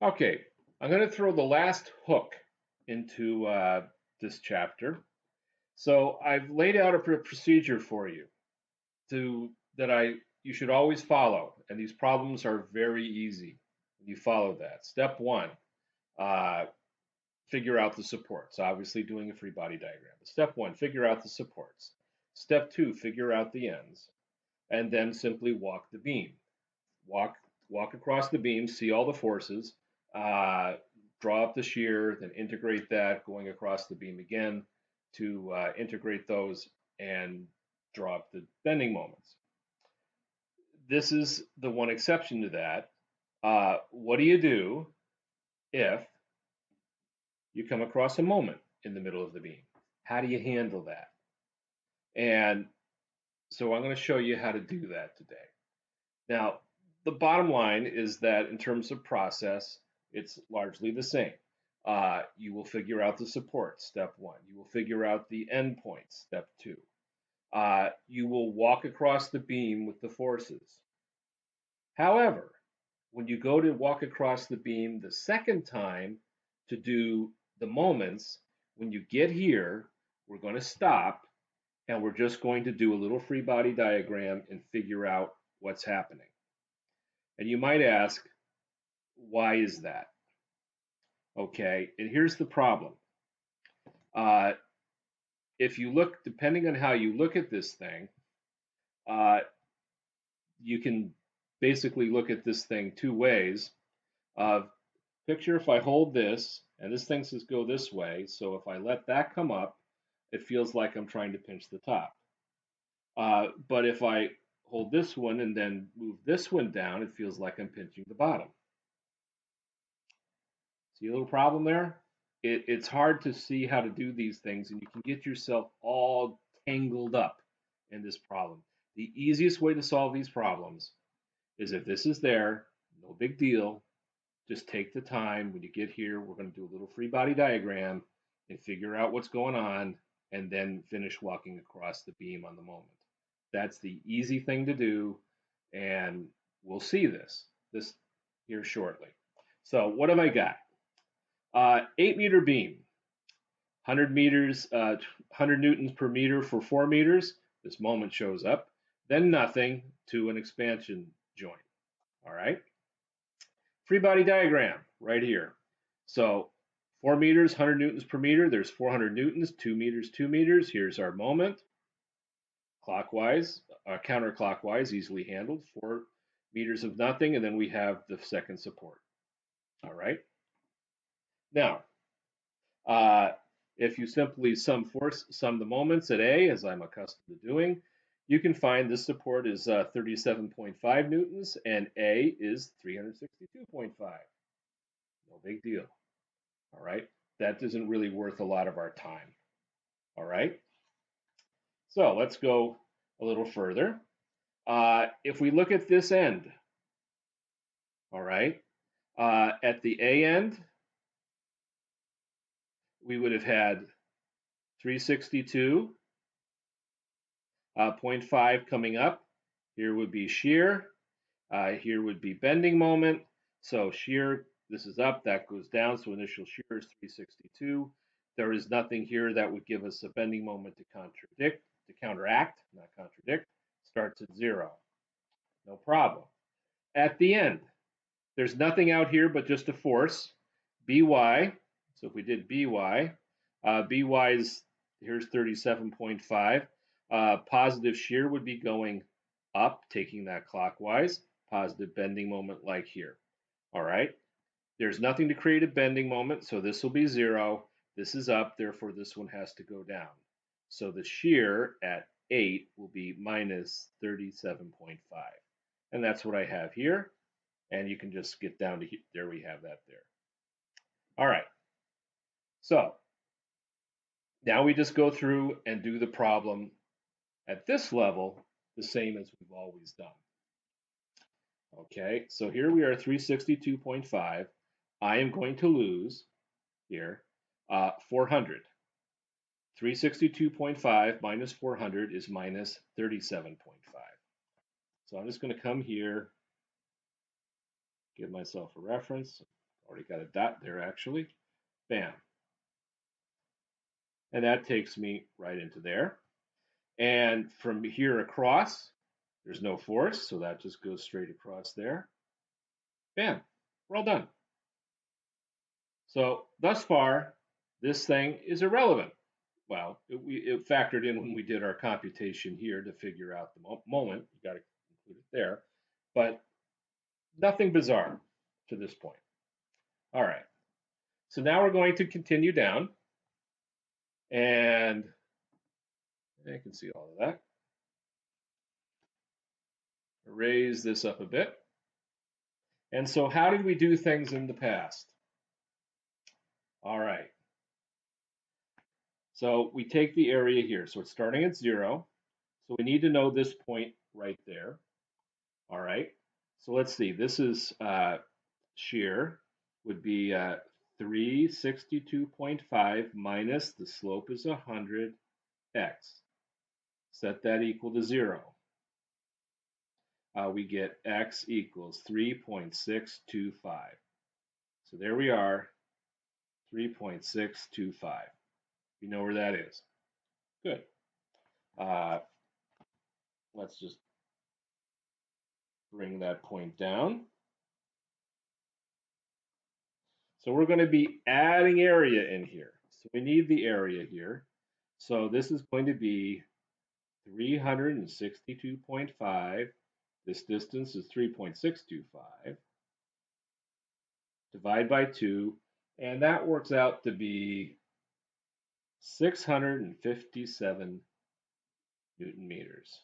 Okay, I'm going to throw the last hook into this chapter. So I've laid out a procedure for you that you should always follow, and these problems are very easy. You follow that. Step one, uh, figure out the supports. Obviously, doing a free body diagram. But step one, figure out the supports. Step two, figure out the ends, and then simply walk the beam. Walk walk across the beam, see all the forces, uh, draw up the shear, then integrate that, going across the beam again to integrate those and draw up the bending moments. This is the one exception to that. What do you do if you come across a moment in the middle of the beam? How do you handle that? And so I'm going to show you how to do that today. Now, the bottom line is that in terms of process, it's largely the same. You will figure out the support, step one. You will figure out the endpoints, step two. You will walk across the beam with the forces. However, when you go to walk across the beam the second time to do the moments, when you get here, we're going to stop and we're just going to do a little free body diagram and figure out what's happening. And you might ask, why is that? Okay, and here's the problem. Uh, if you look, depending on how you look at this thing, uh, you can basically look at this thing two ways. Picture if I hold this, and this thing says go this way, so if I let that come up, it feels like I'm trying to pinch the top. But if I hold this one and then move this one down, it feels like I'm pinching the bottom. See a little problem there? It's hard to see how to do these things, and you can get yourself all tangled up in this problem. The easiest way to solve these problems is if this is there, no big deal. Just take the time. When you get here, we're going to do a little free body diagram and figure out what's going on, and then finish walking across the beam on the moment. That's the easy thing to do, and we'll see this here shortly. So what have I got? 8-meter beam, 100 meters, 100 newtons per meter for 4 meters. This moment shows up. Then nothing to an expansion joint. All right. Free body diagram right here. So 4 meters, 100 newtons per meter. There's 400 newtons, 2 meters, 2 meters. Here's our moment. Clockwise, counterclockwise, easily handled. 4 meters of nothing. And then we have the second support. All right. Now, Uh, if you simply sum the moments at A, as I'm accustomed to doing, you can find this support is 37.5 newtons and A is 362.5. No big deal. All right. That isn't really worth a lot of our time. All right. So let's go a little further. If we look at this end, all right, at the A end, we would have had 362.5 coming up. Here would be shear. Here would be bending moment. So shear, this is up, that goes down. So initial shear is 362. There is nothing here that would give us a bending moment to counteract, not contradict. Starts at 0. No problem. At the end, there's nothing out here but just a force, By. So if we did By, By is, here's 37.5. Positive shear would be going up, taking that clockwise. Positive bending moment like here. All right. There's nothing to create a bending moment, so this will be 0. This is up, therefore this one has to go down. So the shear at 8 will be minus 37.5. And that's what I have here. And you can just get down to here. There we have that there. All right. So now we just go through and do the problem at this level the same as we've always done. Okay, so here we are 362.5. I am going to lose here 400. 362.5 minus 400 is minus 37.5. So I'm just going to come here, give myself a reference, Already got a dot there, actually. Bam. And that takes me right into there. And from here across, there's no force, so that just goes straight across there. Bam. We're all done. So thus far, this thing is irrelevant. Well, it factored in when we did our computation here to figure out the moment. You got to include it there. But nothing bizarre to this point. All right. So now we're going to continue down. And I can see all of that. Raise this up a bit. And so how did we do things in the past? All right. So we take the area here. So it's starting at 0. So we need to know this point right there. All right. So let's see. This is shear would be 362.5 minus the slope is 100 x. Set that equal to 0. We get x equals 3.625. So there we are, 3.625. You know where that is. Good. Let's just bring that point down. So we're going to be adding area in here. So we need the area here. So this is going to be 362.5. This distance is 3.625. Divide by 2, and that works out to be 657 Newton meters.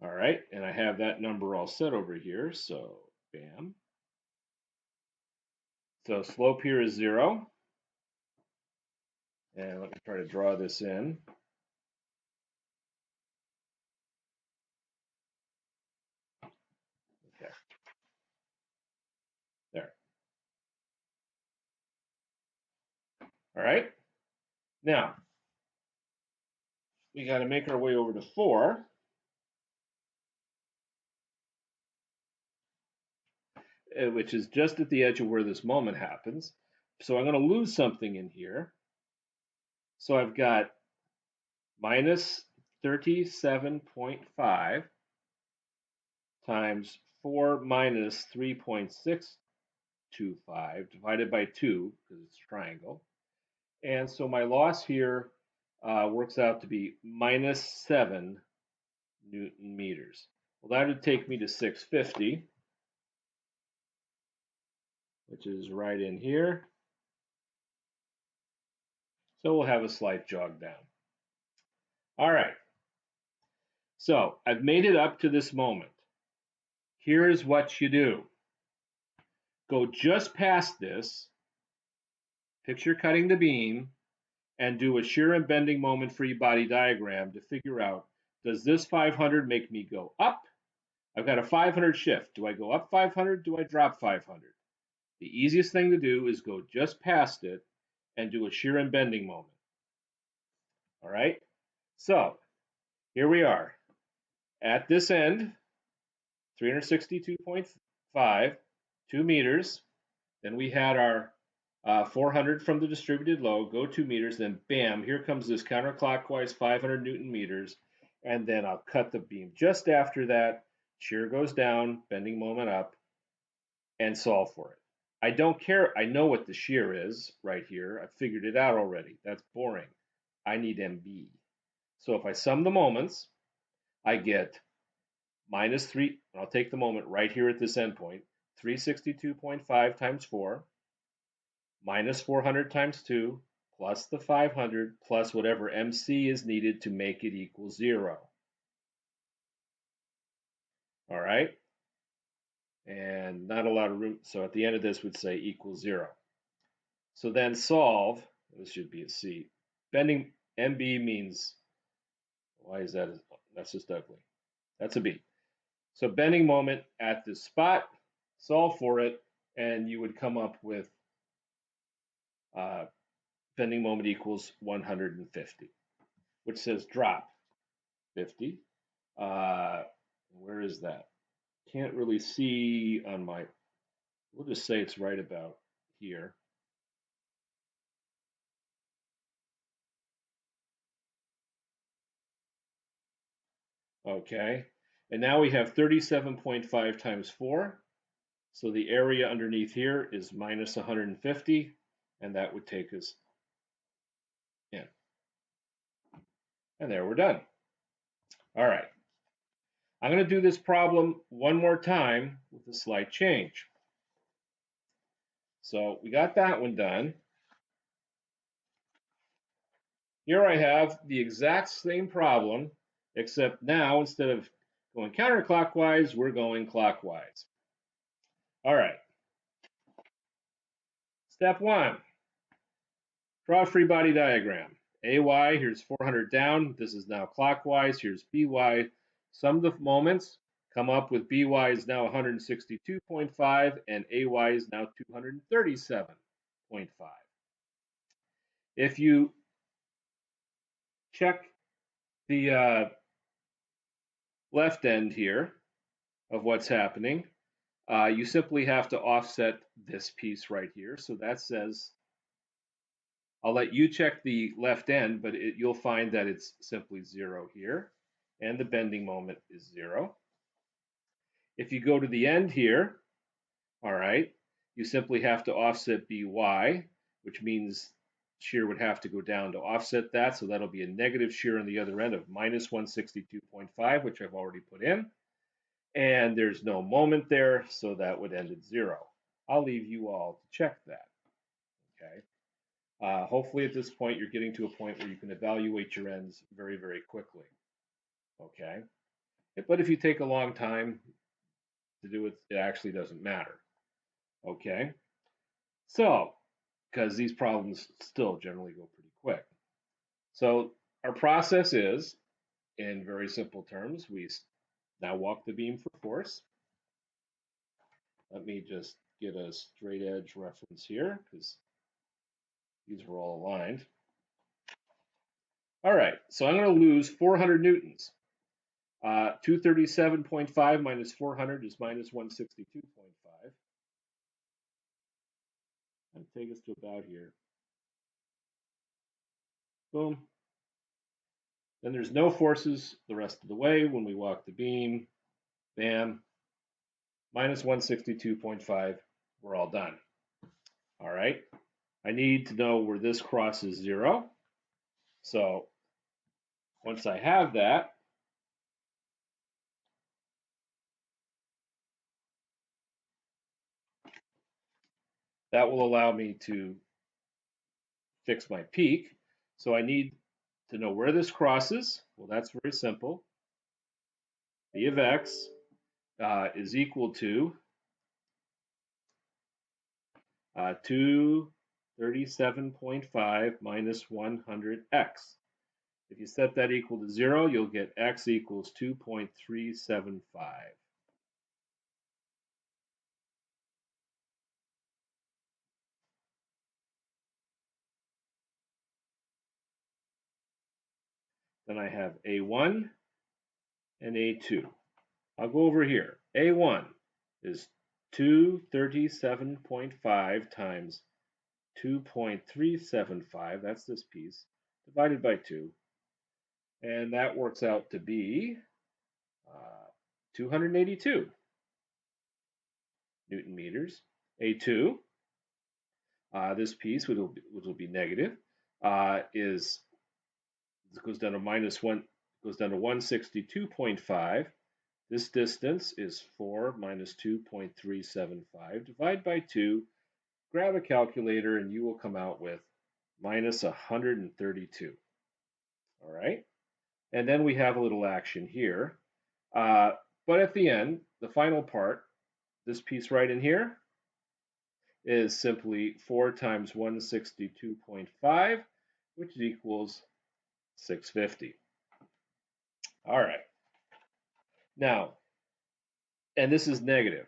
All right, and I have that number all set over here, so bam. So slope here is 0. And let me try to draw this in. Okay. There. All right. Now, we got to make our way over to 4. Which is just at the edge of where this moment happens. So I'm going to lose something in here. So I've got minus 37.5 times 4 minus 3.625 divided by 2, because it's a triangle. And so my loss here works out to be minus 7 Newton meters. Well, that would take me to 650, which is right in here. So we'll have a slight jog down. All right. So I've made it up to this moment. Here's what you do. Go just past this, picture cutting the beam, and do a shear and bending moment free body diagram to figure out, does this 500 make me go up? I've got a 500 shift. Do I go up 500? Do I drop 500? The easiest thing to do is go just past it and do a shear and bending moment. All right? So here we are. At this end, 362.5, 2 meters. Then we had our 400 from the distributed load, go 2 meters, then bam, here comes this counterclockwise 500 Newton meters, and then I'll cut the beam. Just after that, shear goes down, bending moment up, and solve for it. I don't care. I know what the shear is right here. I figured it out already. That's boring. I need MB. So if I sum the moments, I get minus 3, I'll take the moment right here at this endpoint, 362.5 times 4, minus 400 times 2, plus the 500, plus whatever MC is needed to make it equal 0. All right? And not a lot of room, so at the end of this would say equals 0. So then solve, this should be a C. Bending MB means, why is that? That's just ugly. That's a B. So bending moment at this spot, solve for it, and you would come up with bending moment equals 150, which says drop 50. Where is that? Can't really see on my We'll just say it's right about here. Okay, and now we have 37.5 times 4. So the area underneath here is minus 150, and that would take us in. And there we're done. All right. I'm going to do this problem one more time with a slight change. So we got that one done. Here I have the exact same problem, except now instead of going counterclockwise, we're going clockwise. All right. Step 1, draw a free body diagram. AY, here's 400 down. This is now clockwise. Here's BY. Sum the moments. Come up with BY is now 162.5 and AY is now 237.5. If you check the left end here of what's happening, you simply have to offset this piece right here. So that says, I'll let you check the left end, but you'll find that it's simply 0 here, and the bending moment is 0. If you go to the end here, all right, you simply have to offset BY, which means shear would have to go down to offset that. So that'll be a negative shear on the other end of minus 162.5, which I've already put in. And there's no moment there, so that would end at 0. I'll leave you all to check that. Okay. Hopefully at this point you're getting to a point where you can evaluate your ends very, very quickly. Okay. But if you take a long time to do it, it actually doesn't matter. Okay. So, because these problems still generally go pretty quick. So our process is, in very simple terms, we now walk the beam for force. Let me just get a straight edge reference here because these were all aligned. All right, so I'm going to lose 400 newtons. 237.5 minus 400 is minus 162.5. That'll take us to about here. Boom. Then there's no forces the rest of the way when we walk the beam. Bam. Minus 162.5. We're all done. All right. I need to know where this crosses 0. So once I have that, that will allow me to fix my peak. So I need to know where this crosses. Well, that's very simple. B of x is equal to 237.5 minus 100x. If you set that equal to 0, you'll get x equals 2.375. Then I have A1 and A2. I'll go over here. A1 is 237.5 times 2.375, that's this piece, divided by 2. And that works out to be 282 Newton meters. A2, this piece, which will be negative, is goes down to minus 1, goes down to 162.5. This distance is 4 minus 2.375. Divide by 2. Grab a calculator, and you will come out with minus 132. All right. And then we have a little action here. But at the end, the final part, this piece right in here, is simply 4 times 162.5, which equals 650. All right. Now, and this is negative.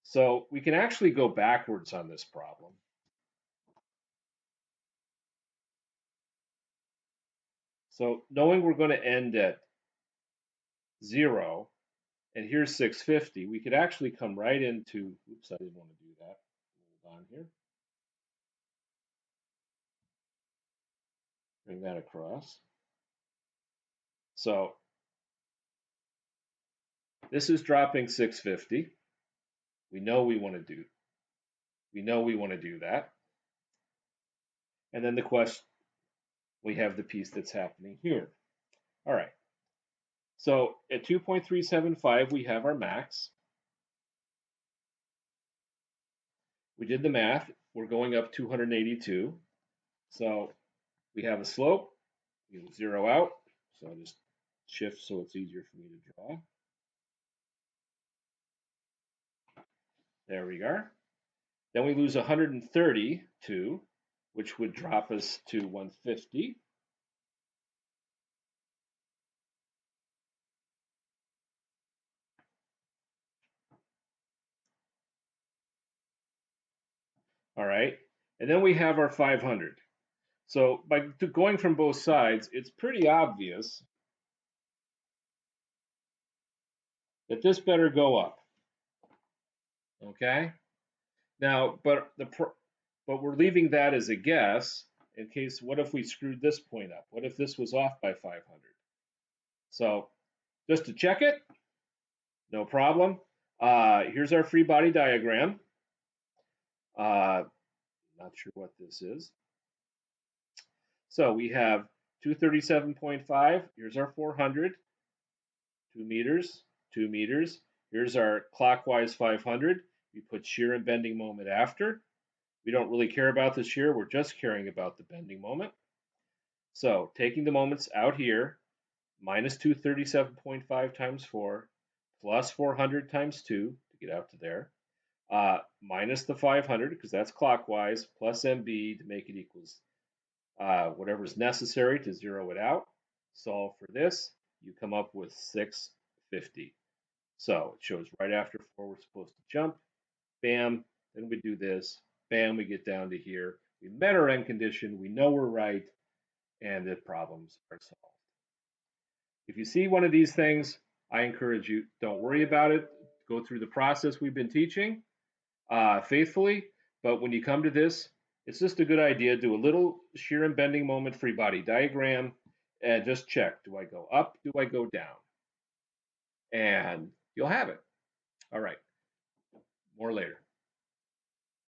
So we can actually go backwards on this problem. So knowing we're going to end at 0, and here's 650, we could actually come right into, oops, I didn't want to do Hold on here. Bring that across. So this is dropping 650. We know we want to do. We know we want to do that. And then the question, we have the piece that's happening here. All right. So at 2.375, we have our max. We did the math. We're going up 282. So we have a slope. We zero out. So I'll just shift so it's easier for me to draw. There we are. Then we lose 132, which would drop us to 150. All right. And then we have our 500. So by going from both sides, it's pretty obvious that this better go up. Okay. Now, but we're leaving that as a guess in case. What if we screwed this point up? What if this was off by 500? So just to check it, no problem. Here's our free body diagram. Not sure what this is. So we have 237.5. Here's our 400. 2 meters, 2 meters. Here's our clockwise 500. We put shear and bending moment after. We don't really care about the shear. We're just caring about the bending moment. So taking the moments out here, minus 237.5 times 4, plus 400 times 2 to get out to there, minus the 500 because that's clockwise, plus MB to make it equals whatever's necessary to zero it out. Solve for this. You come up with 650. So it shows right after 4 we're supposed to jump. Bam. Then we do this. Bam, we get down to here. We met our end condition. We know we're right. And the problems are solved. If you see one of these things, I encourage you, don't worry about it. Go through the process we've been teaching faithfully. But when you come to this, it's just a good idea. Do a little shear and bending moment free body diagram and just check. Do I go up? Do I go down? And you'll have it. All right. More later.